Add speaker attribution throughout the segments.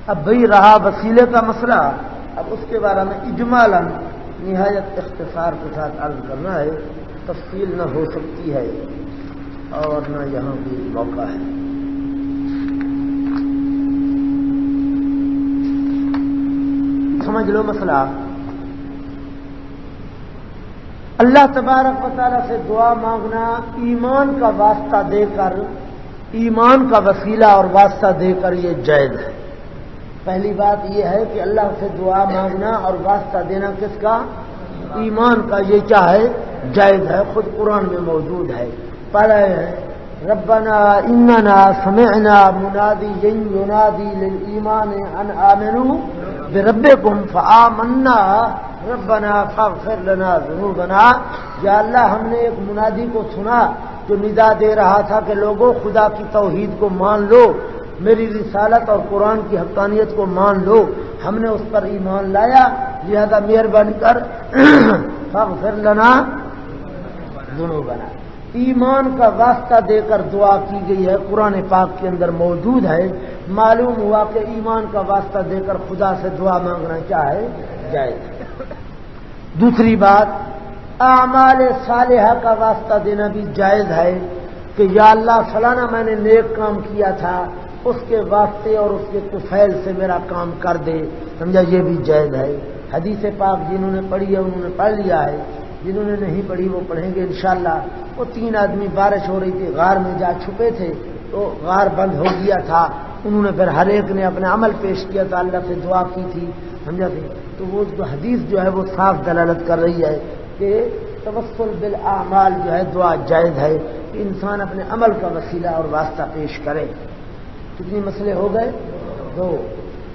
Speaker 1: اب بھئی رہا وسیلے کا مسئلہ، اب اس کے بارے میں اجمالاً نہایت اختصار کے ساتھ عرض کرنا ہے، تفصیل نہ ہو سکتی ہے اور نہ یہاں بھی موقع ہے۔ سمجھ لو مسئلہ، اللہ تبارک و تعالیٰ سے دعا مانگنا ایمان کا واسطہ دے کر، ایمان کا وسیلہ اور واسطہ دے کر یہ جائز ہے۔ پہلی بات یہ ہے کہ اللہ سے دعا مانگنا اور واسطہ دینا کس کا؟ ایمان کا، یہ کیا ہے؟ جائز ہے، خود قرآن میں موجود ہے۔ پڑھے ہیں ربنا اننا سمعنا منادیا ینادی للایمان ان آمنوا بربکم فآمنا ربنا فاغفر لنا ذنوبنا۔ یا اللہ ہم نے ایک منادی کو سنا جو ندا دے رہا تھا کہ لوگوں خدا کی توحید کو مان لو، میری رسالت اور قرآن کی حقانیت کو مان لو، ہم نے اس پر ایمان لایا، لہذا مہربانی کر فاغفر لنا ذنوبنا۔ ایمان کا واسطہ دے کر دعا کی گئی ہے، قرآن پاک کے اندر موجود ہے۔ معلوم ہوا کہ ایمان کا واسطہ دے کر خدا سے دعا مانگنا کیا ہے؟ جائز ہے۔ دوسری بات، اعمال صالحہ کا واسطہ دینا بھی جائز ہے کہ یا اللہ فلانا میں نے نیک کام کیا تھا، اس کے واسطے اور اس کے طفیل سے میرا کام کر دے، سمجھا؟ یہ بھی جائز ہے۔ حدیث پاک جنہوں نے پڑھی ہے انہوں نے پڑھ لیا ہے، جنہوں نے نہیں پڑھی وہ پڑھیں گے انشاءاللہ۔ وہ 3 آدمی بارش ہو رہی تھی، غار میں جا چھپے تھے تو غار بند ہو گیا تھا، انہوں نے پھر ہر ایک نے اپنا عمل پیش کیا تھا، اللہ سے دعا کی تھی، سمجھا تھی؟ تو وہ جو حدیث جو ہے وہ صاف دلالت کر رہی ہے کہ توسل بالاعمال جو ہے دعا جائز ہے کہ انسان اپنے عمل کا وسیلہ اور واسطہ پیش کرے۔ کتنے مسئلے ہو گئے؟ 2۔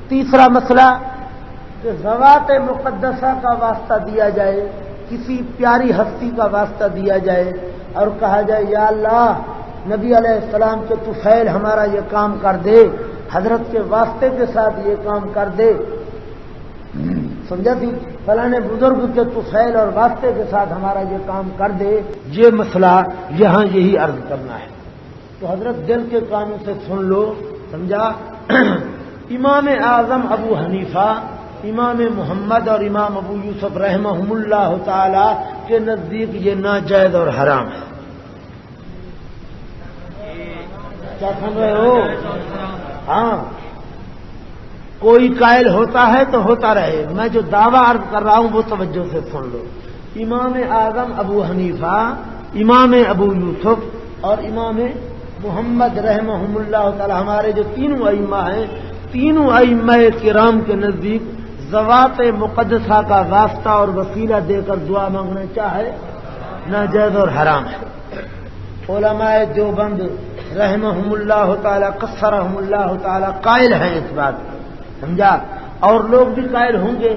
Speaker 1: تیسرا مسئلہ کہ ذوات مقدسہ کا واسطہ دیا جائے، کسی پیاری ہستی کا واسطہ دیا جائے اور کہا جائے یا اللہ نبی علیہ السلام کے طفیل ہمارا یہ کام کر دے، حضرت کے واسطے کے ساتھ یہ کام کر دے، سمجھا تھی؟ فلانے بزرگ کے طفیل اور واسطے کے ساتھ ہمارا یہ کام کر دے۔ یہ مسئلہ یہاں یہی عرض کرنا ہے تو حضرت دل کے کانوں سے سن لو، سمجھا؟ امام اعظم ابو حنیفہ، امام محمد اور امام ابو یوسف رحمہم اللہ تعالی کے نزدیک یہ ناجائز اور حرام ہے۔ کیا سن رہے ہو؟ ہاں، کوئی قائل ہوتا ہے تو ہوتا رہے، میں جو دعویٰ عرض کر رہا ہوں وہ توجہ سے سن لو۔ امام اعظم ابو حنیفہ، امام ابو یوسف اور امام محمد رحمہم اللہ تعالی، ہمارے جو تینوں ائمہ ہیں، تینوں ائمہ کرام کے نزدیک ذوات مقدسہ کا واسطہ اور وسیلہ دے کر دعا مانگنا چاہے ناجائز اور حرام ہے۔ علماء دیوبند رحمہم اللہ تعالی قصرہم اللہ تعالی قائل ہیں اس بات، سمجھا؟ اور لوگ بھی قائل ہوں گے،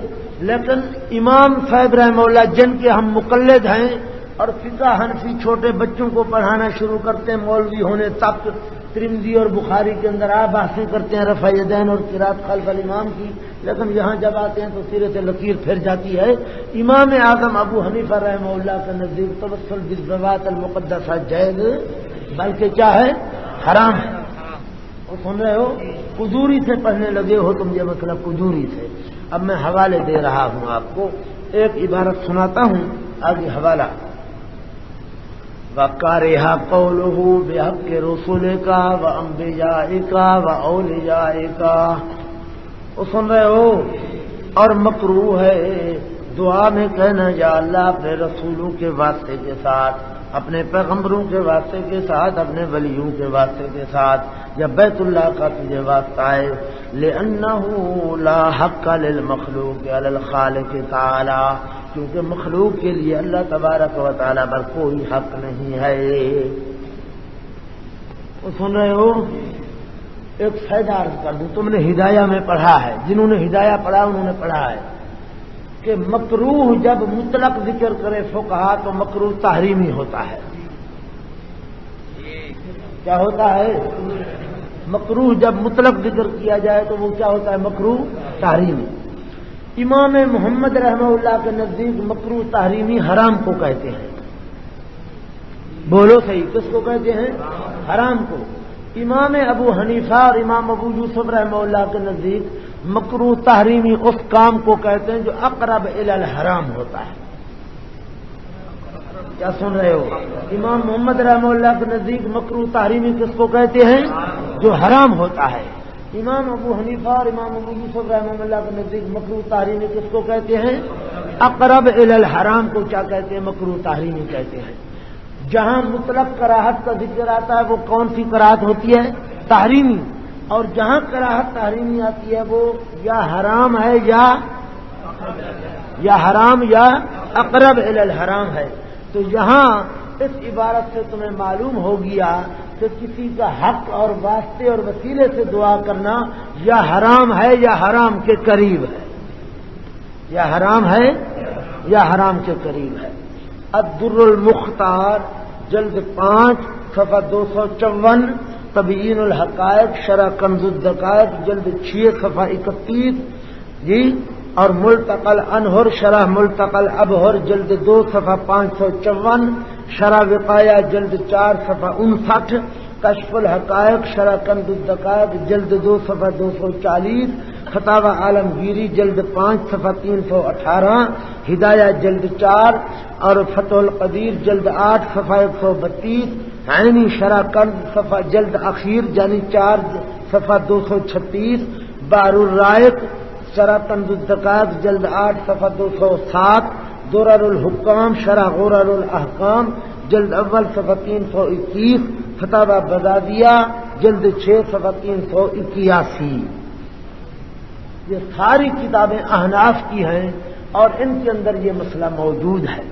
Speaker 1: لیکن امام صاحب رحمہ اللہ جن کے ہم مقلد ہیں اور فقہ حنفی چھوٹے بچوں کو پڑھانا شروع کرتے ہیں مولوی ہونے تک، ترمذی اور بخاری کے اندر بحثیں کرتے ہیں رفع یدین اور قرات خلف الامام کی، لیکن یہاں جب آتے ہیں تو سیرے سے لکیر پھر جاتی ہے۔ امام اعظم ابو حنیفہ رحمہ اللہ کے نزدیک توسل بالذوات المقدسہ جائز بلکہ کیا ہے؟ حرام ہے۔ اور سن رہے ہو؟ قدوری سے پڑھنے لگے ہو تم، یہ مطلب قدوری سے۔ اب میں حوالے دے رہا ہوں آپ کو، ایک عبارت سناتا ہوں، آگے حوالہ۔ وَقَارِهَا قَوْلُهُ بِحَقِّ رُسُلِكَ وَأَنبِيَائِكَ وَأَوْلِيَائِكَ۔ وہ سن رہے ہو؟ اور مکروہ ہے دعا میں کہنا یا اللہ اپنے رسولوں کے واسطے کے ساتھ، اپنے پیغمبروں کے واسطے کے ساتھ، اپنے ولیوں کے واسطے کے ساتھ، یا بیت اللہ کا تجھے واسطہ ہے، لِأَنَّهُ لَا حَقَّ لِلْمَخْلُوقِ عَلَى الْخَالِقِ تَعَالَى، کیونکہ مخلوق کے لیے اللہ تبارک و تعالیٰ پر کوئی حق نہیں ہے۔ وہ سن رہے ہو؟ ایک فائدہ عرض کر دوں، تم نے ہدایہ میں پڑھا ہے، جنہوں نے ہدایہ پڑھا انہوں نے پڑھا ہے کہ مکروہ جب مطلق ذکر کرے فقہا تو مکروہ تحریمی ہوتا ہے۔ کیا ہوتا ہے؟ مکروہ جب مطلق ذکر کیا جائے تو وہ کیا ہوتا ہے؟ مکروہ تحریمی۔ امام محمد رحمہ اللہ کے نزدیک مکروہ تحریمی حرام کو کہتے ہیں۔ بولو صحیح، کس کو کہتے ہیں؟ حرام کو۔ امام ابو حنیفہ اور امام ابو یوسف رحمہ اللہ کے نزدیک مکروہ تحریمی اس کام کو کہتے ہیں جو اقرب الی الحرام ہوتا ہے. کیا سن رہے ہو؟ امام محمد رحمہ اللہ کے نزدیک مکروہ تحریمی کس کو کہتے ہیں؟ جو حرام ہوتا ہے. امام ابو حنیفہ اور امام ابو یوسف رحمہ اللہ کے نزدیک مکروہ تحریمی کس کو کہتے ہیں؟ اقرب الی الحرام کو کیا کہتے ہیں؟ مکروہ تحریمی کہتے ہیں. جہاں مطلق کراہت کا ذکر آتا ہے وہ کون سی کراہت ہوتی ہے؟ تحریمی. اور جہاں کراہت تحریمی آتی ہے وہ یا حرام ہے یا حرام یا اقرب الی الحرام ہے. تو یہاں اس عبارت سے تمہیں معلوم ہو گیا کہ کسی کا حق اور واسطے اور وسیلے سے دعا کرنا یا حرام ہے یا حرام کے قریب ہے. یا حرام ہے یا حرام کے قریب ہے. الدر المختار جلد 5 صفحہ 254 تبیین الحقائق شرح کنز الدقائق جلد 6 صفحہ 31 جی. اور ملتقل انہر شرح ملتقل ابہر جلد 2 صفحہ 554 شرح وقایہ جلد 4 صفحہ 59 کشف الحقائق شرح کنز الدقائق جلد 2 صفحہ 240 فتاوی عالمگیری جلد 5 صفحہ 318 ہدایہ جلد 4 اور فتح القدیر جلد 8 صفحہ 132 عینی شرح کنز صفحہ جلد اخیر یعنی 4 صفحہ 236 بحر الرائق شرح کنز الدقائق جلد 8 صفحہ 207 درر الحکام شرح غرر الاحکام جلد اول صفحہ 321 فتاوی بغدادیہ جلد 6 صفحہ 381. یہ ساری کتابیں احناف کی ہیں اور ان کے اندر یہ مسئلہ موجود ہے.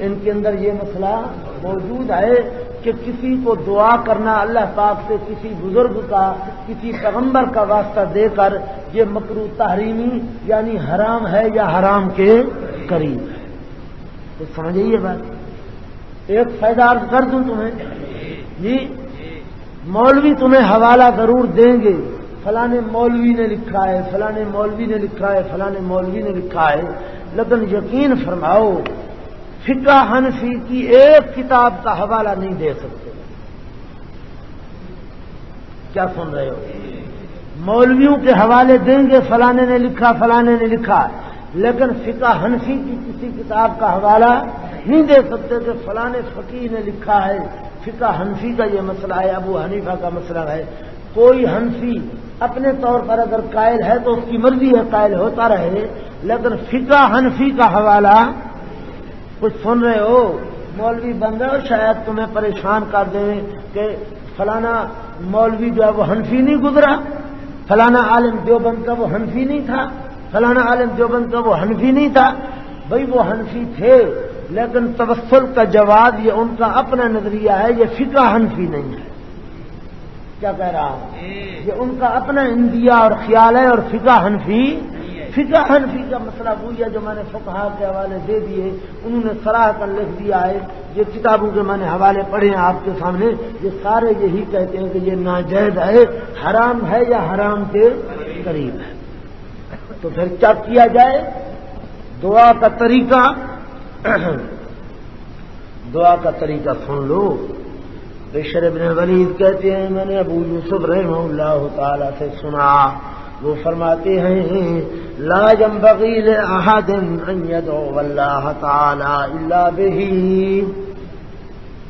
Speaker 1: ان کے اندر یہ مسئلہ موجود ہے کہ کسی کو دعا کرنا اللہ پاک سے کسی بزرگ کا کسی پیغمبر کا واسطہ دے کر یہ مکروہ تحریمی یعنی حرام ہے یا حرام کے قریب ہے. تو سمجھیے یہ بات. ایک فائدہ عرض کر دوں تمہیں جی. مولوی تمہیں حوالہ ضرور دیں گے فلاں مولوی نے لکھا ہے فلاں مولوی نے لکھا ہے فلاں مولوی نے لکھا ہے. لیکن یقین فرماؤ فقہ حنفی کی ایک کتاب کا حوالہ نہیں دے سکتے. کیا سن رہے ہو؟ مولویوں کے حوالے دیں گے فلاں نے لکھا فلاں نے لکھا لیکن فقہ حنفی کی کسی کتاب کا حوالہ نہیں دے سکتے کہ فلاں فقیہ نے لکھا ہے. فقہ حنفی کا یہ مسئلہ ہے ابو حنیفہ کا مسئلہ ہے. کوئی حنفی اپنے طور پر اگر قائل ہے تو اس کی مرضی ہے قائل ہوتا رہے لیکن فقہ حنفی کا حوالہ کچھ سن رہے ہو مولوی بن گئے اور شاید تمہیں پریشان کر دیں کہ فلانا مولوی جو ہے وہ حنفی نہیں گزرا فلانا عالم دیوبند کا وہ حنفی نہیں تھا فلانا عالم دیوبند کا وہ حنفی نہیں تھا. بھئی وہ حنفی تھے لیکن توسل کا جواز یہ ان کا اپنا نظریہ ہے. یہ فقہ حنفی نہیں ہے. کیا کہہ رہا ہوں؟ یہ ان کا اپنا اندیا اور خیال ہے اور فقہ حنفی کا مسئلہ وہی ہے جو میں نے فقہا کے حوالے دے دیے. انہوں نے صراح کر لکھ دیا ہے. یہ کتابوں کے میں نے حوالے پڑھے ہیں آپ کے سامنے. یہ سارے یہی کہتے ہیں کہ یہ ناجائز ہے حرام ہے یا حرام کے قریب ہے. تو پھر کیا کیا جائے؟ دعا کا طریقہ سن لو. بشر ابن ولید کہتے ہیں میں نے ابو یوسف رحمہ اللہ تعالی سے سنا وہ فرماتے ہیں لا ينبغي لأحد ان يدعو الله تعالی الا به.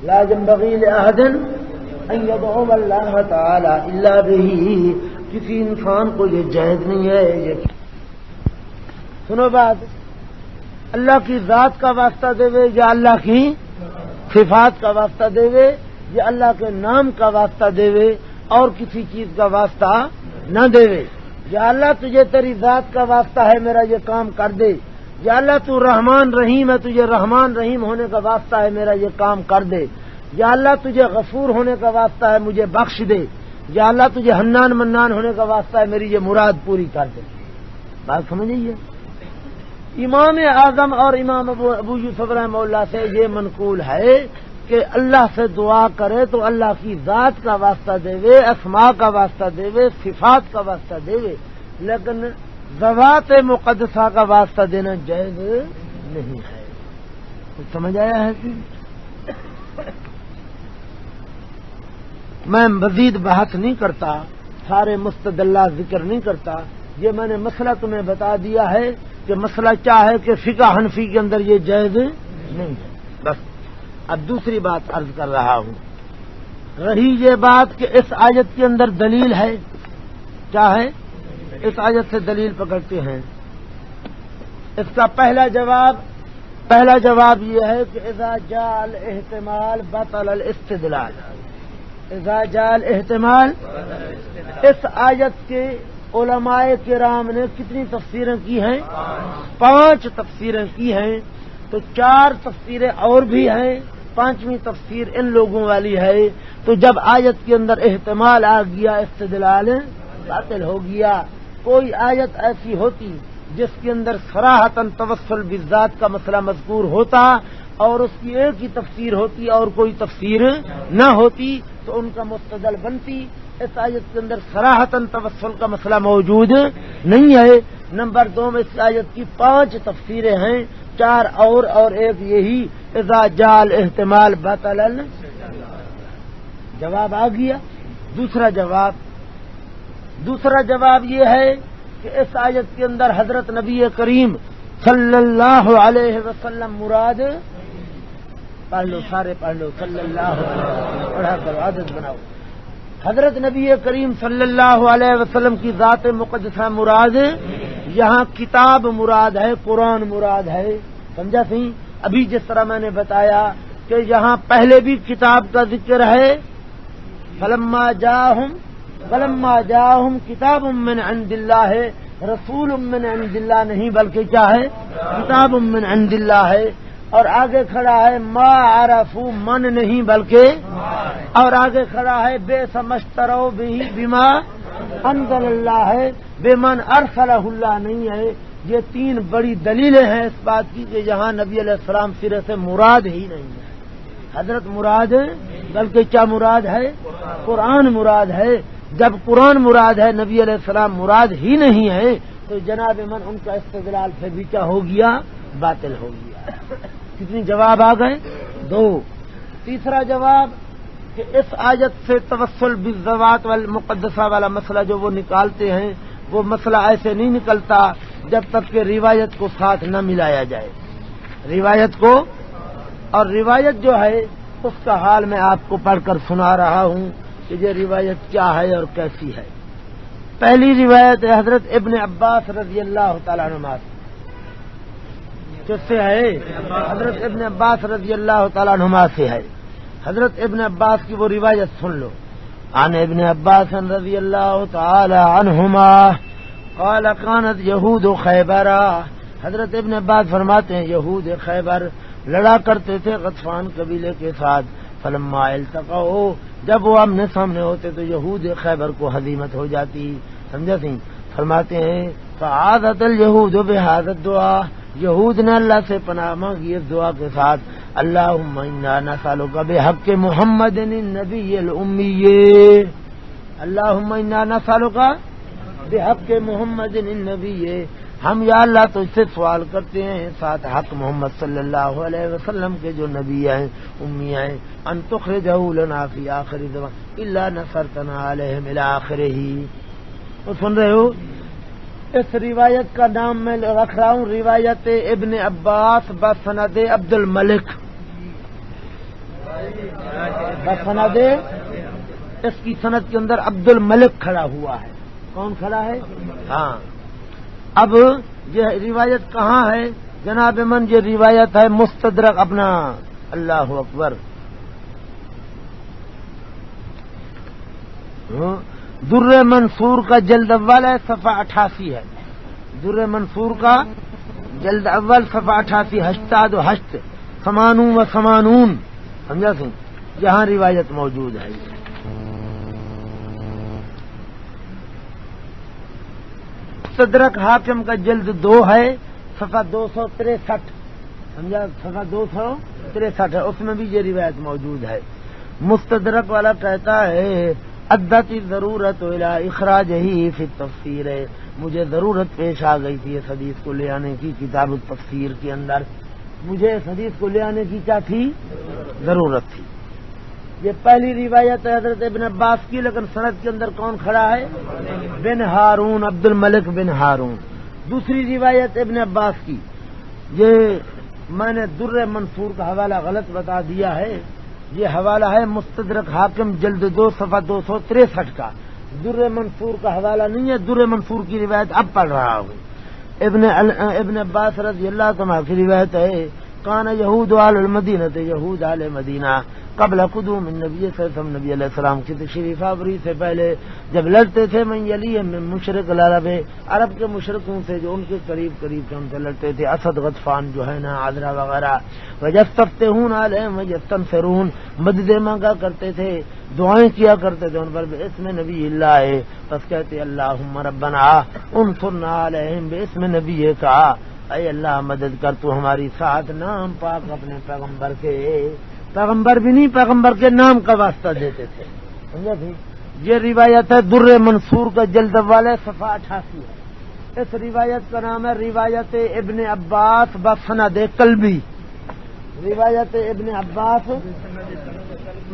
Speaker 1: لا ينبغي لأحد ان يدعو الله تعالی الا به. کسی انسان کو یہ جائز نہیں ہے. یہ سنو بات اللہ کی ذات کا واسطہ دے یا اللہ کی صفات کا واسطہ دے یا اللہ کے نام کا واسطہ دے اور کسی چیز کا واسطہ نہ دے. یا اللہ تجھے تیری ذات کا واسطہ ہے میرا یہ کام کر دے. یا اللہ تو رحمان رحیم ہے تجھے رحمان رحیم ہونے کا واسطہ ہے میرا یہ کام کر دے. یا اللہ تجھے غفور ہونے کا واسطہ ہے مجھے بخش دے. یا اللہ تجھے حنان منان ہونے کا واسطہ ہے میری یہ مراد پوری کر دے. بات سمجھیے. امام اعظم اور امام ابو یوسف رحمہ اللہ سے یہ منقول ہے کہ اللہ سے دعا کرے تو اللہ کی ذات کا واسطہ دے اسماء کا واسطہ دے صفات کا واسطہ دے لیکن ذوات مقدسہ کا واسطہ دینا جائز نہیں ہے. کچھ سمجھ آیا ہے کہ میں مزید بحث نہیں کرتا. سارے مستدلات ذکر نہیں کرتا، یہ میں نے مسئلہ تمہیں بتا دیا ہے کہ مسئلہ کیا ہے کہ فقہ حنفی کے اندر یہ جائز نہیں ہے. بس اب دوسری بات عرض کر رہا ہوں. رہی یہ بات کہ اس آیت کے اندر دلیل ہے، کیا ہے؟ اس آیت سے دلیل پکڑتے ہیں. اس کا پہلا جواب یہ ہے کہ اذا جاء الاحتمال بطل الاستدلال. اذا جاء الاحتمال، اس آیت کے علماء کرام نے کتنی تفسیریں کی ہیں؟ 5 تفسیریں کی ہیں. تو 4 تفسیریں اور بھی ہیں، 5ویں تفسیر ان لوگوں والی ہے. تو جب آیت کے اندر احتمال آ گیا، استدلال باطل ہو گیا. کوئی آیت ایسی ہوتی جس کے اندر صراحتاً توسل بالذات کا مسئلہ مذکور ہوتا اور اس کی ایک ہی تفسیر ہوتی اور کوئی تفسیر نہ ہوتی تو ان کا مستدل بنتی. اس آیت کے اندر صراحتاً توسل کا مسئلہ موجود نہیں ہے. نمبر 2 میں اس آیت کی 5 تفسیریں ہیں، 4 اور ایک یہی اذا جاء الاحتمال بطل. جواب آ گیا. دوسرا جواب یہ ہے کہ اس آیت کے اندر حضرت نبی کریم صلی اللہ علیہ وسلم مراد. پڑھ لو، سارے پڑھ لو، صلی اللہ علیہ وسلم پڑھا کرو، عادت بناؤ. حضرت نبی کریم صلی اللہ علیہ وسلم کی ذات مقدسہ مراد. یہاں کتاب مراد ہے، قرآن مراد ہے. سمجھا سی؟ ابھی جس طرح میں نے بتایا کہ یہاں پہلے بھی کتاب کا ذکر ہے، فلما جاءہم کتاب من عند اللہ ہے، رسول من عند اللہ نہیں بلکہ کیا ہے؟ کتاب من عند اللہ ہے. اور آگے کھڑا ہے ما عرفوا، من نہیں بلکہ، اور آگے کھڑا ہے بے سمشترو بھی بما انزل اللہ ہے، بے من ارسلہ اللہ نہیں ہے. یہ 3 بڑی دلیلیں ہیں اس بات کی کہ یہاں نبی علیہ السلام سرے سے مراد ہی نہیں ہے حضرت مراد، بلکہ کیا مراد ہے؟ قرآن مراد ہے. جب قرآن مراد ہے، نبی علیہ السلام مراد ہی نہیں ہے تو جناب من ان کا استدلال پھر بھی کیا ہو گیا؟ باطل ہو گیا. کتنی جواب آ گئے؟ 2. تیسرا جواب کہ اس آیت سے توسل بالذوات والمقدسہ والا مسئلہ جو وہ نکالتے ہیں، وہ مسئلہ ایسے نہیں نکلتا جب تک کہ روایت کو ساتھ نہ ملایا جائے. روایت کو، اور روایت جو ہے اس کا حال میں آپ کو پڑھ کر سنا رہا ہوں کہ یہ روایت کیا ہے اور کیسی ہے. پہلی روایت ہے حضرت ابن عباس رضی اللہ تعالیٰ عنہ. کس سے ہے؟ حضرت ابن عباس رضی اللہ تعالیٰ عنہ سے ہے. حضرت ابن عباس کی وہ روایت سن لو. عن ابن عباس رضی اللہ تعالی عنہما قال كانت یہود خیبر. حضرت ابن عباس فرماتے ہیں یہود خیبر لڑا کرتے تھے غطفان قبیلے کے ساتھ. فلما التقوا، جب وہ آمنے سامنے ہوتے تو یہود خیبر کو ہزیمت ہو جاتی. سمجھا سی؟ فرماتے ہیں فعادت الیہود بہذا الدعاء، یہود نے اللہ سے پناہ مانگی اس دعا کے ساتھ اللہم انا نسألک بحق محمد النبی الامی. اللہم انا نسألک بحق محمد النبی، ہم یا اللہ تو اس سے سوال کرتے ہیں ساتھ حق محمد صلی اللہ علیہ وسلم کے جو نبی ہیں، امی ہیں، ان تخرجہ لنا فی آخر زمان الا نصرتنا علیہم الی آخرہ. تو سن رہے ہو؟ اس روایت کا نام میں رکھ رہا ہوں روایت ابن عباس بسند عبد الملک. بسند، اس کی سند کے اندر عبد الملک کھڑا ہوا ہے. کون کھڑا ہے؟ ہاں. اب یہ روایت کہاں ہے جناب من؟ یہ روایت ہے مستدرک اپنا. اللہ اکبر. در منصور کا جلد اول ہے، صفحہ 88 ہے. در منصور کا جلد اول صفحہ 88، 88 سمانون و سمانون. سمجھا سی؟ جہاں روایت موجود ہے. مستدرک حاکم کا جلد 2 ہے، صفحہ 263. سمجھا؟ صفحہ 263 ہے، اس میں بھی یہ روایت موجود ہے. مستدرک والا کہتا ہے ادت ضرورت الی اخراجہ فی التفسیر، مجھے ضرورت پیش آ گئی تھی اس حدیث کو لے آنے کی کتاب التفسیر کے اندر. مجھے اس حدیث کو لے آنے کی کیا تھی؟ ضرورت تھی. یہ پہلی روایت ہے حضرت ابن عباس کی، لیکن سند کے اندر کون کھڑا ہے؟ بن ہارون، عبد الملک بن ہارون۔ دوسری روایت ابن عباس کی، یہ میں نے در منصور کا حوالہ غلط بتا دیا ہے، یہ حوالہ ہے مستدرک حاکم جلد 2 صفحہ 263 کا، در منصور کا حوالہ نہیں ہے، در منصور کی روایت اب پڑھ رہا ہوں۔ ابن عباس رضی اللہ عنہ کی روایت ہے، کان یہود اہل المدینہ، یہود اہل مدینہ قبل قدوم النبی صلی اللہ علیہ وسلم، نبی علیہ السلام کی تشریف آوری سے پہلے جب لڑتے تھے، من یلی من مشرق العرب، عرب کے مشرقوں سے جو ان کے قریب قریب سے ان سے لڑتے تھے، اسد غطفان جو ہے نا، عذرا وغیرہ، ویستفتحون علیہم ویستنصرون، مدد مانگا کرتے تھے، دعائیں کیا کرتے تھے ان پر باسم نبی اللہ، بس کہتے اللہم ربنا انصرنا علیہم باسم نبی کا، اے اللہ مدد کر تو ہماری ساتھ، نام پاک اپنے پیغمبر کے، پیغمبر بھی نہیں، پیغمبر کے نام کا واسطہ دیتے تھے، سمجھا بھی؟ یہ روایت ہے در منصور کا جلد والے صفحہ 88 ہے۔ اس روایت کا نام ہے روایت ابن عباس بسند قلبی، روایت ابن عباس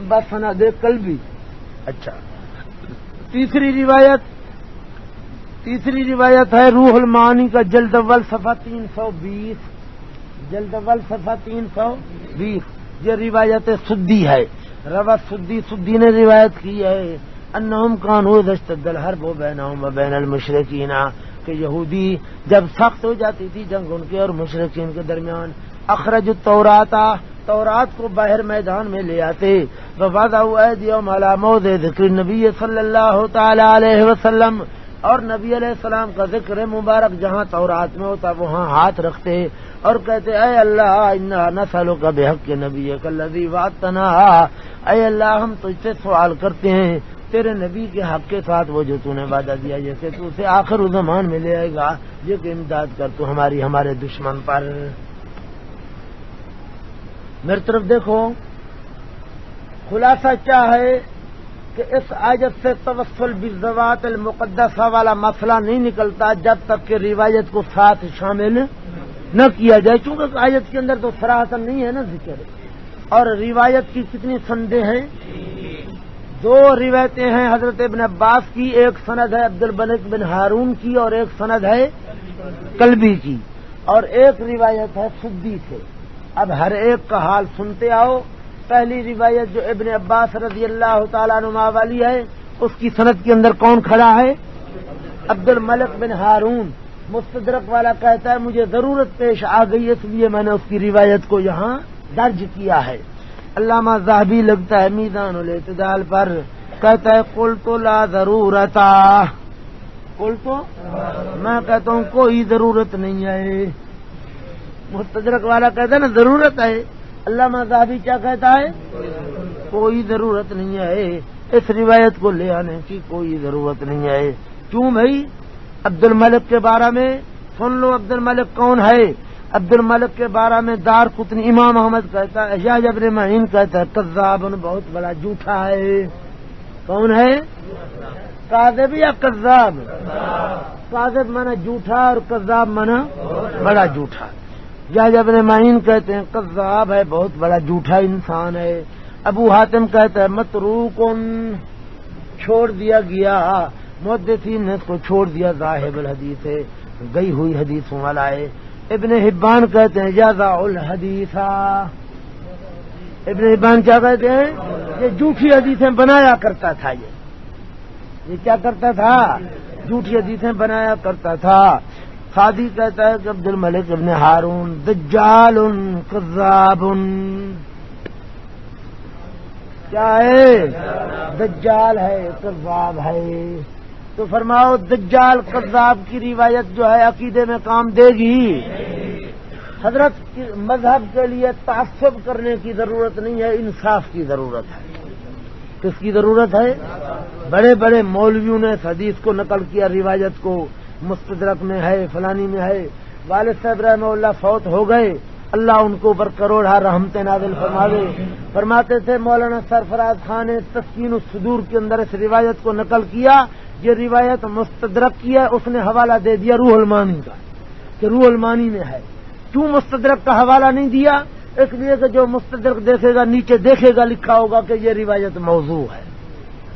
Speaker 1: بسند قلبی۔ اچھا، تیسری روایت ہے روح المعانی کا جلد اول صفحہ 320، جلد اول صفحہ 320، یہ روایت سدی ہے، روا سدی نے روایت کی ہے، انہم کانوا اذا اشتد الحرب بینہم وبین المشرکین، کہ یہودی جب سخت ہو جاتی تھی جنگ ان کے اور مشرکین کے درمیان، اخرج التورات، تورات کو باہر میدان میں لے آتے، ووضعوا ایدیہم علی موضع ذکر النبی صلی اللہ تعالی علیہ وسلم، اور نبی علیہ السلام کا ذکر مبارک جہاں تورات میں ہوتا وہاں ہاتھ رکھتے اور کہتے اے اللہ انا نسألک بحق نبیک الذی وعدتنا، اے اللہ ہم تجھ سے سوال کرتے ہیں تیرے نبی کے حق کے ساتھ وہ جو تو نے وعدہ دیا جیسے تو اسے آخر زمان میں لے آئے گا، یہ کہ امداد کر تو ہمارے دشمن پر۔ میری طرف دیکھو، خلاصہ کیا ہے کہ اس آیت سے توسل بالذوات المقدسہ والا مسئلہ نہیں نکلتا جب تک کہ روایت کو ساتھ شامل نہ کیا جائے، چونکہ آیت کے اندر تو صراحتاً نہیں ہے نا ذکر، اور روایت کی کتنی سندیں ہیں؟ 2 روایتیں ہیں حضرت ابن عباس کی، ایک سند ہے عبد الملک بن ہارون کی اور ایک سند ہے قلبی کی، اور ایک روایت ہے سدی سے۔ اب ہر ایک کا حال سنتے آؤ۔ پہلی روایت جو ابن عباس رضی اللہ تعالیٰ عنہ والی ہے، اس کی سند کے اندر کون کھڑا ہے؟ عبد الملک بن ہارون۔ مستدرک والا کہتا ہے مجھے ضرورت پیش آ گئی اس لیے میں نے اس کی روایت کو یہاں درج کیا ہے۔ علامہ ذہبی لگتا ہے میزان الاعتدال پر، کہتا ہے قلت لا ضرورت، قلت میں کہتا ہوں کوئی ضرورت نہیں ہے، مستدرک والا کہتا ہے نا ضرورت ہے، علامہ ذہبی کیا کہتا ہے؟ کوئی ضرورت نہیں ہے، اس روایت کو لے آنے کی کوئی ضرورت نہیں ہے۔ کیوں بھائی؟ عبد الملک کے بارے میں سن لو، عبد الملک کون ہے؟ عبد الملک کے بارے میں دار قطنی امام احمد کہتا ہے، یا ابن معین کہتا ہے کذاب، بہت بڑا جھوٹا ہے۔ کون ہے؟ کاذب یا کذاب؟ کاذب مانا جھوٹا اور کذاب مانا بڑا جھوٹا۔ یا ابن معین کہتے ہیں کذاب ہے، بہت بڑا جھوٹا انسان ہے۔ ابو حاتم کہتا ہے متروکن، چھوڑ دیا گیا، محدثین نے اس کو چھوڑ دیا، ذاہب الحدیث ہے، گئی ہوئی حدیثوں والا ہے۔ ابن حبان کہتے ہیں یذع الحدیث، ابن حبان کیا کہتے ہیں؟ یہ جھوٹی حدیثیں بنایا کرتا تھا، یہ کیا کرتا تھا؟ جھوٹی حدیثیں بنایا کرتا تھا۔ سادی کہتا ہے کہ عبد الملک ابن ہارون دجال کذاب، کیا ہے؟ دجال ہے، کذاب ہے۔ تو فرماؤ دجال کذاب کی روایت جو ہے عقیدے میں کام دے گی؟ حضرت مذہب کے لیے تعصب کرنے کی ضرورت نہیں ہے، انصاف کی ضرورت ہے۔ کس کی ضرورت ہے؟ بڑے بڑے مولویوں نے اس حدیث کو نقل کیا، روایت کو، مستدرک میں ہے، فلانی میں ہے۔ والد صاحب رحمہ اللہ فوت ہو گئے، اللہ ان کو اوپر کروڑا رحمت نازل فرماوے، فرماتے تھے مولانا سرفراز خان نے تسکین الصدور کے اندر اس روایت کو نقل کیا، یہ روایت مستدرک کی ہے، اس نے حوالہ دے دیا روح المانی کا کہ روح المانی میں ہے۔ کیوں مستدرک کا حوالہ نہیں دیا؟ اس لیے کہ جو مستدرک دیکھے گا نیچے دیکھے گا لکھا ہوگا کہ یہ روایت موضوع ہے.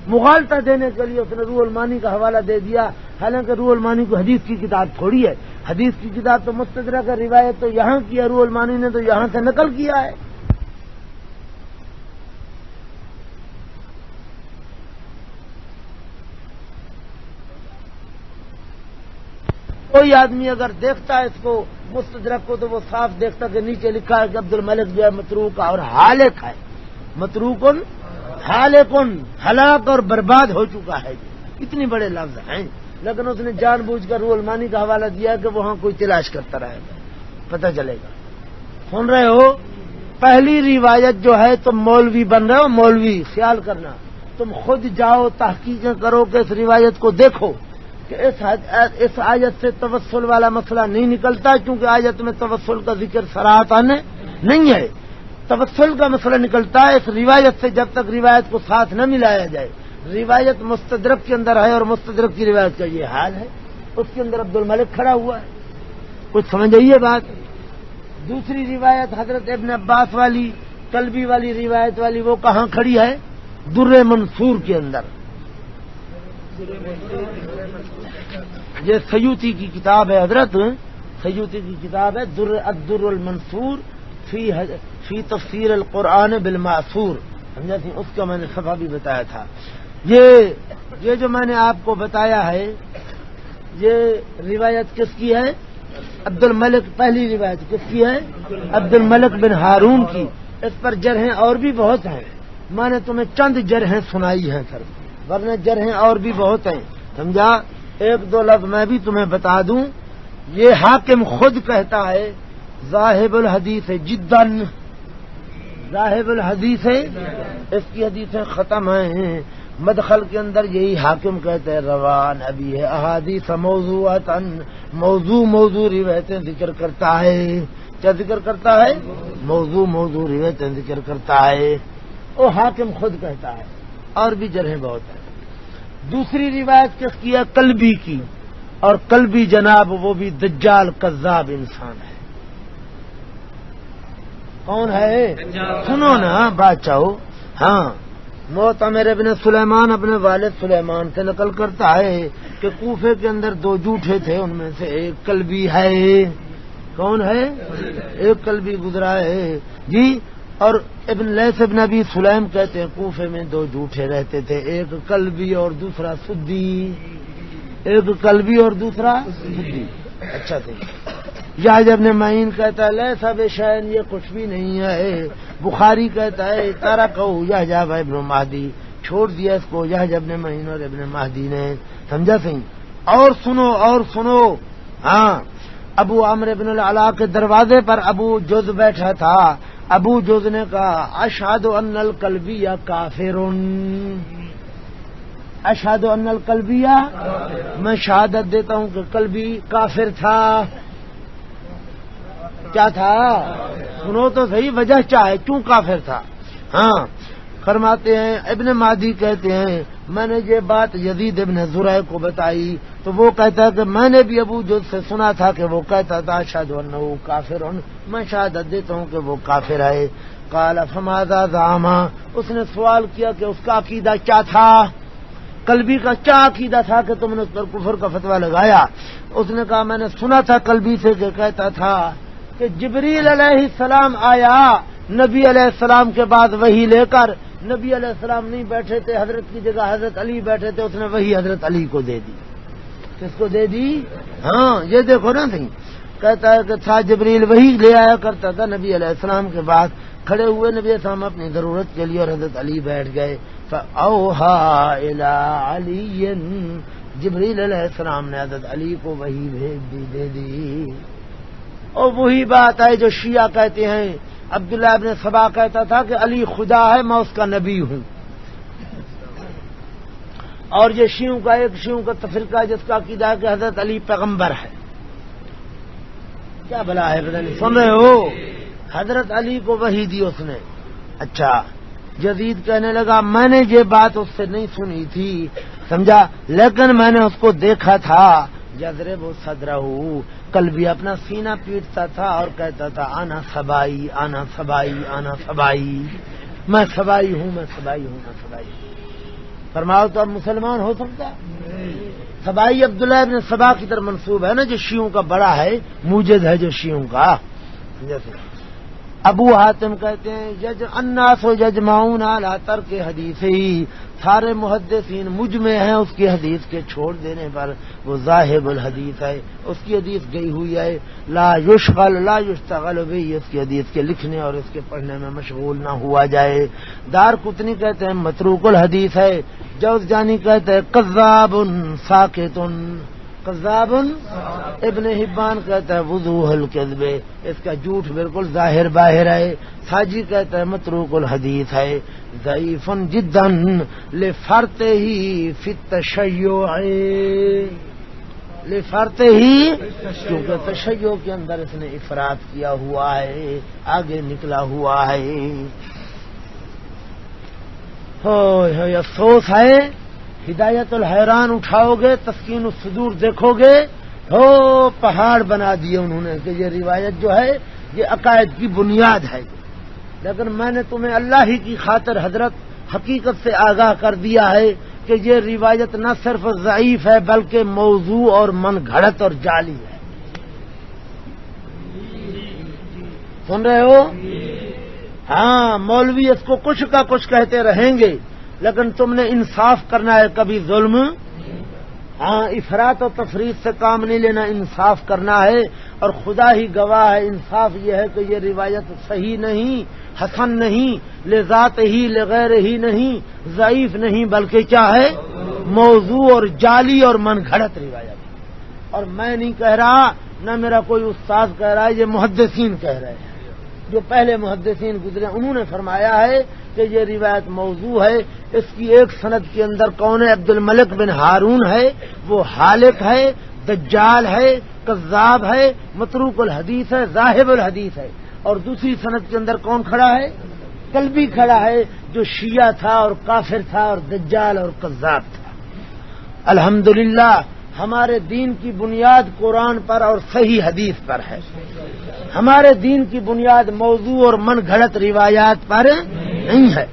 Speaker 1: مغالطہ دینے کے لیے اس نے روح المانی کا حوالہ دے دیا، حالانکہ روح المانی کو حدیث کی کتاب تھوڑی ہے. حدیث کی کتاب تو مستدرک ہے، روایت تو یہاں کی ہے، روح المانی نے تو یہاں سے نقل کیا ہے. کوئی آدمی اگر دیکھتا ہے اس کو مستدرک کو تو وہ صاف دیکھتا کہ نیچے لکھا ہے کہ عبد الملک جو ہے متروک اور ہالک ہے. متروکن ہالکن، ہلاک اور برباد ہو چکا ہے. اتنے بڑے لفظ ہیں، لیکن اس نے جان بوجھ کر روح المانی کا حوالہ دیا کہ وہاں کوئی تلاش کرتا رہے گا، پتہ چلے گا. سن رہے ہو؟ پہلی روایت جو ہے تم مولوی بن رہے ہو، مولوی خیال کرنا، تم خود جاؤ تحقیقیں کرو کہ اس روایت کو دیکھو کہ اس آیت سے توسل والا مسئلہ نہیں نکلتا، کیونکہ آیت میں توسل کا ذکر صراحتاً نہیں ہے. توسل کا مسئلہ نکلتا ہے اس روایت سے جب تک روایت کو ساتھ نہ ملایا جائے. روایت مستدرک کے اندر ہے اور مستدرک کی روایت کا یہ حال ہے، اس کے اندر عبد الملک کھڑا ہوا ہے. کچھ سمجھ آئیے بات. دوسری روایت حضرت ابن عباس والی، قلبی والی روایت والی، وہ کہاں کھڑی ہے؟ در منصور کے اندر. یہ سیوطی کی کتاب ہے حضرت، سیوطی کی کتاب ہے الدر المنصور فی تفسیر القرآن بالمعصور. سمجھا تھی؟ اس کا میں نے صفحہ بھی بتایا تھا. یہ جو میں نے آپ کو بتایا ہے یہ روایت کس کی ہے؟ عبد الملک. پہلی روایت کس کی ہے؟ عبد الملک بن ہارون کی. اس پر جرحیں اور بھی بہت ہیں، میں نے تمہیں چند جرحیں سنائی ہیں سر، ورنہ جرحیں اور بھی بہت ہیں. سمجھا؟ ایک دو لفظ میں بھی تمہیں بتا دوں. یہ حاکم خود کہتا ہے ذاہب الحدیث جداً، ذاہب الحدیث ہے، اس کی حدیثیں ختم ہیں. مدخل کے اندر یہی حاکم کہتے ہیں روان ابھی ہے احادیث موضوعاتن، موضوع روایتیں ذکر کرتا ہے. کیا ذکر کرتا ہے؟ موضوع روایتیں ذکر کرتا ہے. وہ حاکم خود کہتا ہے. اور بھی جرحیں بہت ہیں. دوسری روایت کس کی ہے؟ قلبی کی. اور قلبی جناب وہ بھی دجال کذاب انسان ہے. کون ہے؟ سنو نا بات چاہو. ہاں، معتمر ابن سلیمان اپنے والد سلیمان سے نقل کرتا ہے کہ کوفے کے اندر دو جھوٹے تھے، ان میں سے ایک قلبی ہے. کون ہے؟ ایک قلبی گزرا ہے جی. اور ابن لیث ابن ابی سلیم کہتے ہیں کوفے میں دو جھوٹے رہتے تھے، ایک قلبی اور دوسرا سدی. ایک قلبی اور دوسرا سدی. اچھا تھے. یحییٰ ابن معین کہتا ہے لیس بشیء، یہ کچھ بھی نہیں ہے. بخاری کہتا ہے ترکہ یحییٰ ابن مہدی، چھوڑ دیا اس کو یحییٰ ابن معین اور ابن مہدی نے. سمجھا صحیح؟ اور سنو. ہاں، ابو عمرو بن العلا کے دروازے پر ابو جز بیٹھا تھا. ابو جز نے کہا اشہد ان القلبی کافر، اشہد ان القلبی، میں شہادت دیتا ہوں کہ قلبی کافر تھا. کیا تھا؟ سنو تو صحیح، وجہ کیا ہے، کیوں کافر تھا؟ ہاں، فرماتے ہیں ابن مہدی کہتے ہیں میں نے یہ بات یزید ابن زرع کو بتائی تو وہ کہتا ہے کہ میں نے بھی ابو جد سے سنا تھا کہ وہ کہتا تھا اشہد انہ کافر، میں شہادت دیتا ہوں کہ وہ کافر ہے. قال فماذا زعم، اس نے سوال کیا کہ اس کا عقیدہ کیا تھا، قلبی کا کیا عقیدہ تھا کہ تم نے اس پر کفر کا فتویٰ لگایا. اس نے کہا میں نے سنا تھا قلبی سے کہ کہتا تھا کہ جبریل علیہ السلام آیا نبی علیہ السلام کے بعد وحی لے کر. نبی علیہ السلام نہیں بیٹھے تھے، حضرت کی جگہ حضرت علی بیٹھے تھے، اس نے وحی حضرت علی کو دے دی. کس کو دے دی؟ ہاں، یہ دیکھو نا صحیح. کہتا ہے کہ تھا جبریل وحی لے آیا کرتا تھا نبی علیہ السلام کے بعد. کھڑے ہوئے نبی علیہ السلام اپنی ضرورت کے لیے اور حضرت علی بیٹھ گئے. فأوحى إلى علي، جبریل علیہ السلام نے حضرت علی کو وحی بھیج دی، دے دی. اور وہی بات ہے جو شیعہ کہتے ہیں. عبداللہ ابن سبا کہتا تھا کہ علی خدا ہے، میں اس کا نبی ہوں. اور یہ شیعوں کا ایک شیعوں کا تفرقہ جس کا عقیدہ ہے کہ حضرت علی پیغمبر ہے. کیا بلا ہے پتہ نہیں. سن رہے ہو؟ حضرت علی کو وحی دی اس نے. اچھا، یزید کہنے لگا میں نے یہ بات اس سے نہیں سنی تھی، سمجھا، لیکن میں نے اس کو دیکھا تھا یضرب صدرہ، کل بھی اپنا سینہ پیٹتا تھا اور کہتا تھا آنا سبائی آنا سبائی آنا سبائی، میں سبائی ہوں میں سبائی ہوں میں سبائی ہوں۔ فرماؤ تو اب مسلمان ہو سکتا ہے؟ سبائی عبداللہ ابن سبا کی طرف منسوب ہے نا، جو شیعوں کا بڑا ہے، موجد ہے جو شیعوں کا۔ جیسے ابو حاتم کہتے ہیں الناس یجمعون علی ترک حدیثی، سارے محدثین مجمع ہیں اس کی حدیث کے چھوڑ دینے پر، وہ ذاہب الحدیث ہے، اس کی حدیث گئی ہوئی ہے، لا یشتغل بھی، اس کی حدیث کے لکھنے اور اس کے پڑھنے میں مشغول نہ ہوا جائے۔ دار قطنی کہتے ہیں متروک الحدیث ہے، جوزجانی کہتے ہیں قذاب ساکت، قذاب، ابن حبان کہتا ہے وضوح الکذب، اس کا جھوٹ بالکل ظاہر باہر ہے۔ ساجی کہتا ہے متروک الحدیث ہے، ضعیف جدا لفرطہ فی التشیع، لفرطہ، کیونکہ تشیع کے اندر اس نے افراط کیا ہوا ہے، آگے نکلا ہوا ہے۔ افسوس ہے، ہدایت الحیران اٹھاؤ گے، تسکین الصدور دیکھو گے، ہو پہاڑ بنا دیے انہوں نے کہ یہ روایت جو ہے یہ عقائد کی بنیاد ہے، لیکن میں نے تمہیں اللہ ہی کی خاطر حضرت حقیقت سے آگاہ کر دیا ہے کہ یہ روایت نہ صرف ضعیف ہے بلکہ موضوع اور من گھڑت اور جعلی ہے۔ سن رہے ہو؟ ہاں، مولوی اس کو کچھ کا کچھ کہتے رہیں گے، لیکن تم نے انصاف کرنا ہے، کبھی ظلم، ہاں افراط و تفریط سے کام نہیں لینا، انصاف کرنا ہے۔ اور خدا ہی گواہ ہے، انصاف یہ ہے کہ یہ روایت صحیح نہیں، حسن نہیں، لذات ہی لغیر ہی نہیں، ضعیف نہیں، بلکہ کیا ہے؟ موضوع اور جعلی اور من گھڑت روایت۔ اور میں نہیں کہہ رہا، نہ میرا کوئی استاد کہہ رہا ہے، یہ محدثین کہہ رہے ہیں، جو پہلے محدثین گزرے انہوں نے فرمایا ہے کہ یہ روایت موضوع ہے۔ اس کی ایک سند کے اندر کون ہے؟ عبد الملک بن ہارون ہے، وہ حالق ہے، دجال ہے، کذاب ہے، متروک الحدیث ہے، ذاہب الحدیث ہے۔ اور دوسری سند کے اندر کون کھڑا ہے؟ کلبی کھڑا ہے، جو شیعہ تھا اور کافر تھا اور دجال اور کذاب تھا۔ الحمدللہ ہمارے دین کی بنیاد قرآن پر اور صحیح حدیث پر ہے، ہمارے دین کی بنیاد موضوع اور من گھڑت روایات پر نہیں ہے۔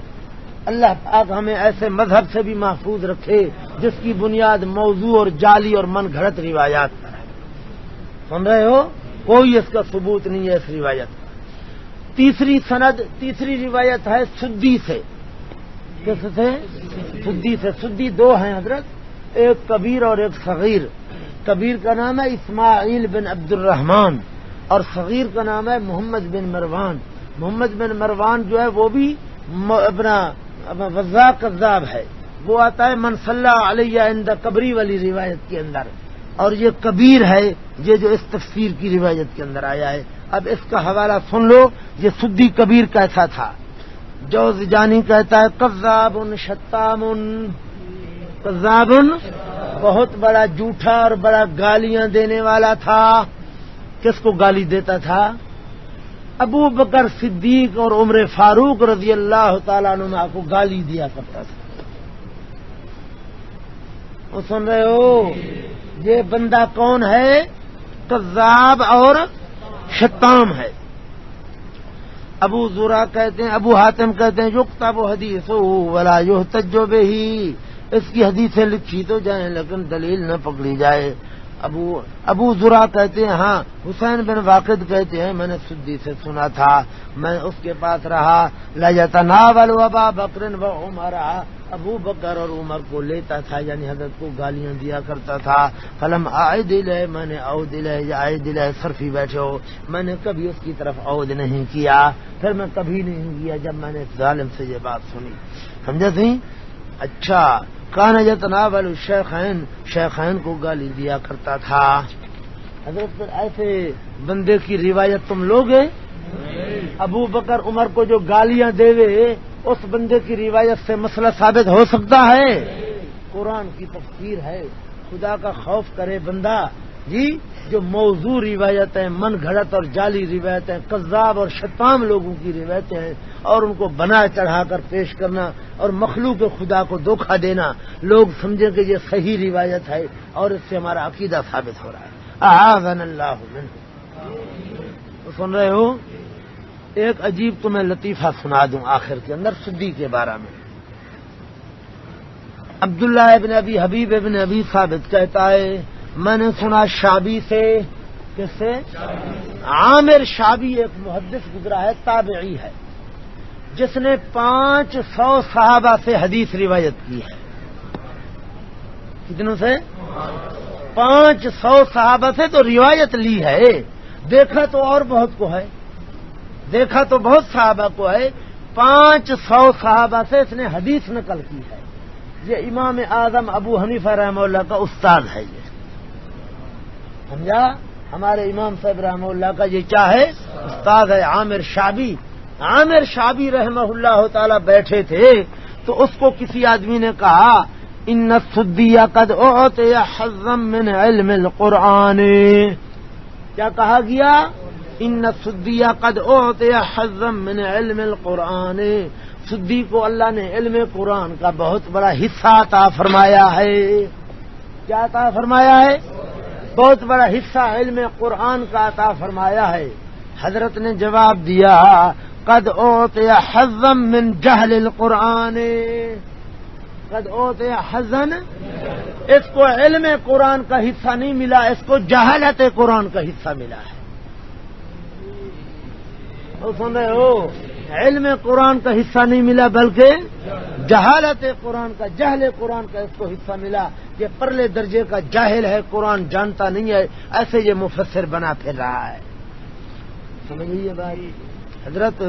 Speaker 1: اللہ پاک ہمیں ایسے مذہب سے بھی محفوظ رکھے جس کی بنیاد موضوع اور جعلی اور من گھڑت روایات پر ہے۔ سن رہے ہو؟ کوئی اس کا ثبوت نہیں ہے اس روایت کا۔ تیسری روایت ہے سدی سے۔ کس سے؟ سدی سے۔ سدی دو ہیں حضرت، ایک کبیر اور ایک صغیر۔ کبیر کا نام ہے اسماعیل بن عبد الرحمن اور صغیر کا نام ہے محمد بن مروان۔ محمد بن مروان جو ہے وہ بھی اپنا وضاح کذاب ہے، وہ آتا ہے من صلی علیہ عند قبری والی روایت کے اندر، اور یہ کبیر ہے، یہ جو اس تفسیر کی روایت کے اندر آیا ہے۔ اب اس کا حوالہ سن لو، یہ سدی کبیر کیسا تھا۔ جوزجانی کہتا ہے کذاب شتام، کذاب بہت بڑا جھوٹا اور بڑا گالیاں دینے والا تھا۔ کس کو گالی دیتا تھا؟ ابو بکر صدیق اور عمر فاروق رضی اللہ تعالیٰ عنہ کو گالی دیا کرتا تھا۔ وہ سن رہے ہو؟ یہ بندہ کون ہے؟ کذاب اور شتام ہے۔ ابو زرع کہتے ہیں، ابو حاتم کہتے ہیں یکتب حدیث ولا یحتج بہ، اس کی حدیثیں لکھی تو جائیں لیکن دلیل نہ پکڑی جائے۔ ابو زرع کہتے ہیں، ہاں حسین بن واقد کہتے ہیں میں نے سدی سے سنا تھا، میں اس کے پاس رہا، لیتناول ابا بکر و عمر، ابو بکر اور عمر کو لیتا تھا، یعنی حضرت کو گالیاں دیا کرتا تھا۔ فلم عائد الیہ، میں نے عود الیہ یا عائد الیہ صرفی بیٹھے ہو، میں نے کبھی اس کی طرف عود نہیں کیا، پھر میں کبھی نہیں کیا جب میں نے ظالم سے یہ بات سنی۔ سمجھا سی؟ اچھا، کان یتناول الشیخین، شیخین کو گالی دیا کرتا تھا۔ حضرت پھر ایسے بندے کی روایت تم لوگے؟ ابو بکر عمر کو جو گالیاں دے اس بندے کی روایت سے مسئلہ ثابت ہو سکتا ہے؟ قرآن کی تفسیر ہے، خدا کا خوف کرے بندہ جی، جو موضوع روایتیں، من گھڑت اور جعلی روایتیں، کذاب اور شتام لوگوں کی روایتیں ہیں، اور ان کو بنا چڑھا کر پیش کرنا اور مخلوق خدا کو دھوکہ دینا، لوگ سمجھیں کہ یہ صحیح روایت ہے اور اس سے ہمارا عقیدہ ثابت ہو رہا ہے۔ اعاذنا اللہ منہ۔ تو سن رہے ہو؟ ایک عجیب تمہیں لطیفہ سنا دوں آخر کے اندر سدی کے بارے میں۔ عبداللہ ابن ابی حبیب ابن ابی ثابت کہتا ہے میں نے سنا شابی سے، کس سے؟ عامر شابی ایک محدث گزرا ہے، تابعی ہے، جس نے 500 صحابہ سے حدیث روایت کی ہے۔ کتنوں سے؟ 500 صحابہ سے تو روایت لی ہے، دیکھا تو اور بہت کو ہے، دیکھا تو بہت صحابہ کو ہے، 500 صحابہ سے اس نے حدیث نقل کی ہے۔ یہ امام اعظم ابو حنیفہ رحمہ اللہ کا استاد ہے، یہ سمجھا؟ ہمارے امام صاحب رحمہ اللہ کا یہ کیا ہے؟ استاد ہے عامر شابی۔ عامر شابی رحمہ اللہ تعالی بیٹھے تھے تو اس کو کسی آدمی نے کہا ان السدی قد اعطی حظا من علم القرآن۔ کیا کہا گیا؟ ان السدی قد اعطی حظا من علم القرآن، سدی کو اللہ نے علم قرآن کا بہت بڑا حصہ عطا فرمایا ہے۔ کیا عطا فرمایا ہے؟ بہت بڑا حصہ علم قرآن کا عطا فرمایا ہے۔ حضرت نے جواب دیا قد اعطی حظا من جہل القرآن، قد اعطی حظا، اس کو علم قرآن کا حصہ نہیں ملا، اس کو جہالت قرآن کا حصہ ملا ہے۔ تو سن رہے ہو؟ علم قرآن کا حصہ نہیں ملا بلکہ جہالت قرآن کا، جہل قرآن کا اس کو حصہ ملا۔ یہ پرلے درجے کا جاہل ہے، قرآن جانتا نہیں ہے، ایسے یہ مفسر بنا پھر رہا ہے۔ سمجھیے بھائی حضرت،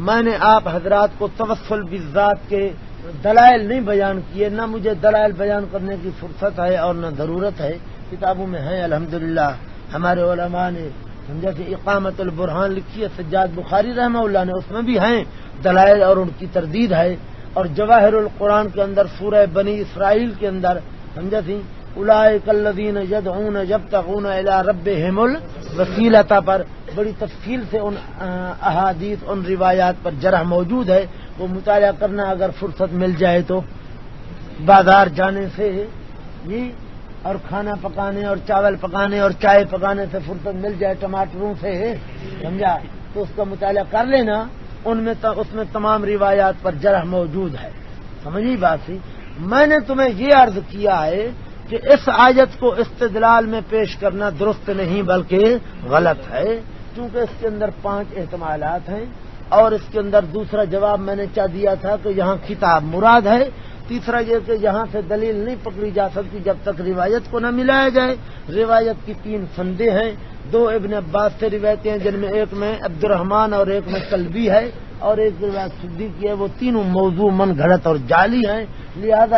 Speaker 1: میں نے آپ حضرات کو توسل بالذات کے دلائل نہیں بیان کیے، نہ مجھے دلائل بیان کرنے کی فرصت ہے اور نہ ضرورت ہے، کتابوں میں ہیں الحمدللہ، ہمارے علماء نے سمجھا کہ اقامت البرہان لکھی ہے سجاد بخاری رحمہ اللہ نے، اس میں بھی ہیں دلائل اور ان کی تردید ہے۔ اور جواہر القرآن کے اندر سورہ بنی اسرائیل کے اندر سمجھا تھی اولئک الذین یدعون یبتغون الی ربہم الوسیلۃ پر بڑی تفصیل سے ان احادیث، ان روایات پر جرح موجود ہے، وہ مطالعہ کرنا اگر فرصت مل جائے تو۔ بازار جانے سے جی اور کھانا پکانے اور چاول پکانے اور چائے پکانے سے فرصت مل جائے ٹماٹروں سے، سمجھا، تو اس کا مطالعہ کر لینا، اس میں تمام روایات پر جرح موجود ہے۔ سمجھی بات سی؟ میں نے تمہیں یہ عرض کیا ہے کہ اس آیت کو استدلال میں پیش کرنا درست نہیں بلکہ غلط ہے، کیونکہ اس کے اندر 5 احتمالات ہیں، اور اس کے اندر دوسرا جواب میں نے کیا دیا تھا کہ یہاں کتاب مراد ہے، تیسرا یہ کہ یہاں سے دلیل نہیں پکڑی جا سکتی جب تک روایت کو نہ ملایا جائے۔ روایت کی 3 سندیں ہیں، 2 ابن عباس سے روایتیں ہیں جن میں ایک میں عبد الرحمن اور ایک میں کلبی ہے، اور ایک روایت سدی کی ہے، وہ تینوں موضوع من گھڑت اور جعلی ہیں، لہذا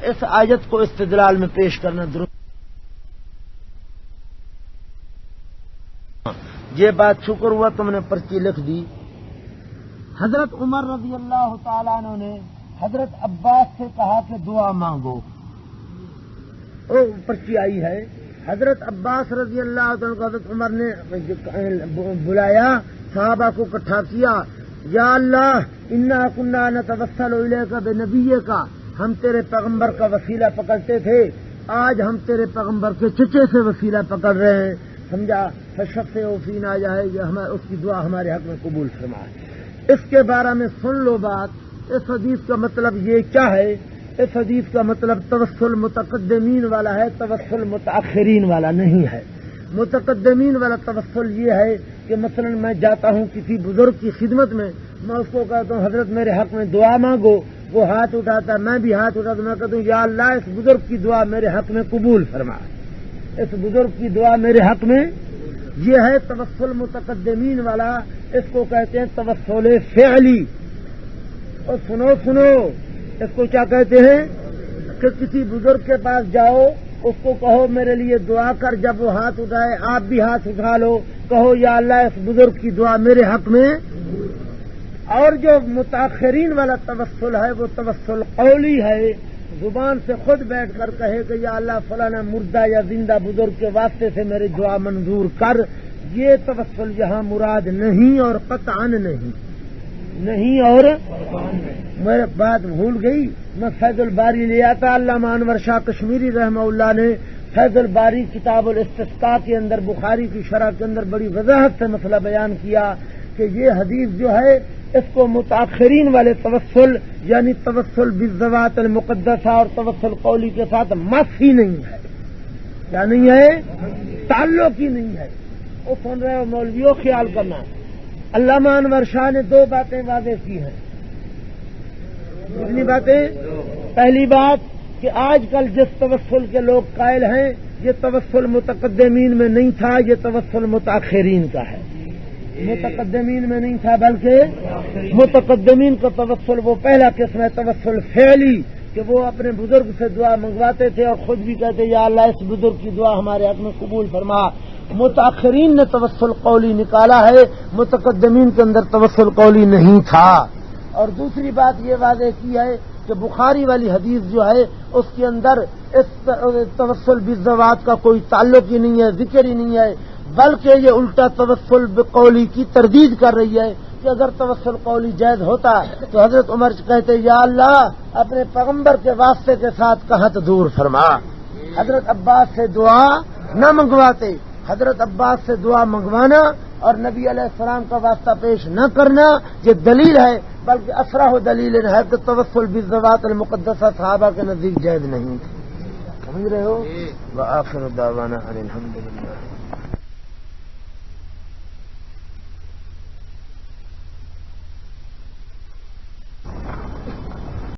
Speaker 1: اس آیت کو استدلال میں پیش کرنا درست۔ یہ بات شکر ہوا تم نے پرچی لکھ دی۔ حضرت عمر رضی اللہ تعالیٰ عنہ نے حضرت عباس سے کہا کہ دعا مانگو، پرچی آئی ہے، حضرت عباس رضی اللہ عنہ کو حضرت عمر نے بلایا، صحابہ کو اکٹھا کیا، یا اللہ انا کنا نتوسل الیک بنبیک، ہم تیرے پیغمبر کا وسیلہ پکڑتے تھے، آج ہم تیرے پیغمبر کے چچے سے وسیلہ پکڑ رہے ہیں، سمجھا، فشفع فینا جائے، اس کی دعا ہمارے حق میں قبول فرمائے۔ اس کے بارے میں سن لو بات، اس حدیث کا مطلب یہ کیا ہے؟ اس حدیث کا مطلب توسل متقدمین والا ہے، توسل متاخرین والا نہیں ہے۔ متقدمین والا توسل یہ ہے کہ مثلا میں جاتا ہوں کسی بزرگ کی خدمت میں اس کو کہتا ہوں حضرت میرے حق میں دعا مانگو، وہ ہاتھ اٹھاتا ہے، میں بھی ہاتھ اٹھاتا ہوں، میں کہتا ہوں یا اللہ اس بزرگ کی دعا میرے حق میں قبول فرما، اس بزرگ کی دعا میرے حق میں، یہ ہے توسل متقدمین والا، اس کو کہتے ہیں توسل فعلی۔ اور سنو اس کو کیا کہتے ہیں کہ کسی بزرگ کے پاس جاؤ، اس کو کہو میرے لیے دعا کر، جب وہ ہاتھ اٹھائے آپ بھی ہاتھ اٹھا لو، کہو یا اللہ اس بزرگ کی دعا میرے حق میں۔ اور جو متاخرین والا توسل ہے وہ توسل قولی ہے، زبان سے خود بیٹھ کر کہے کہ یا اللہ فلانا مردہ یا زندہ بزرگ کے واسطے سے میری دعا منظور کر، یہ توسل یہاں مراد نہیں اور قطعاً نہیں اور میرے بات بھول گئی، میں فیض الباری لے آتا۔ علامہ انور شاہ کشمیری رحمہ اللہ نے فیض الباری کتاب الاستسقاء کے اندر بخاری کی شرح کے اندر بڑی وضاحت سے مسئلہ بیان کیا کہ یہ حدیث جو ہے اس کو متاخرین والے توسل یعنی توسل بالذوات المقدسہ اور توسل قولی کے ساتھ مس ہی نہیں ہے، کیا نہیں ہے، تعلق ہی نہیں ہے۔ وہ سن رہے ہو مولویوں، خیال کرنا۔ علامہ انور شاہ نے دو باتیں واضح کی ہیں۔ کتنی باتیں؟ پہلی بات کہ آج کل جس توسل کے لوگ قائل ہیں یہ توسل متقدمین میں نہیں تھا، یہ توسل متاخرین کا ہے۔ متقدمین میں نہیں تھا بلکہ متقدمین کا توسل وہ پہلا قسم ہے توسل فعلی، کہ وہ اپنے بزرگ سے دعا منگواتے تھے اور خود بھی کہتے یا اللہ اس بزرگ کی دعا ہمارے حق میں قبول فرما۔ متاخرین نے توسل قولی نکالا ہے، متقدمین کے اندر توسل قولی نہیں تھا۔ اور دوسری بات یہ واضح کی ہے کہ بخاری والی حدیث جو ہے اس کے اندر اس توسل بالذوات کا کوئی تعلق ہی نہیں ہے، ذکر ہی نہیں ہے، بلکہ یہ الٹا توسل بقولی کی تردید کر رہی ہے کہ اگر توسل قولی جائز ہوتا تو حضرت عمر کہتے یا اللہ اپنے پیغمبر کے واسطے کے ساتھ قحط دور فرما، حضرت عباس سے دعا نہ منگواتے۔ حضرت عباس سے دعا منگوانا اور نبی علیہ السلام کا واسطہ پیش نہ کرنا یہ دلیل ہے، بلکہ اسرح دلیل ہے کہ توسل بالذوات المقدسہ صحابہ کے نزدیک جائز نہیں تھی۔ سمجھ رہے ہو؟ وآخر دعوانا ان الحمدللہ۔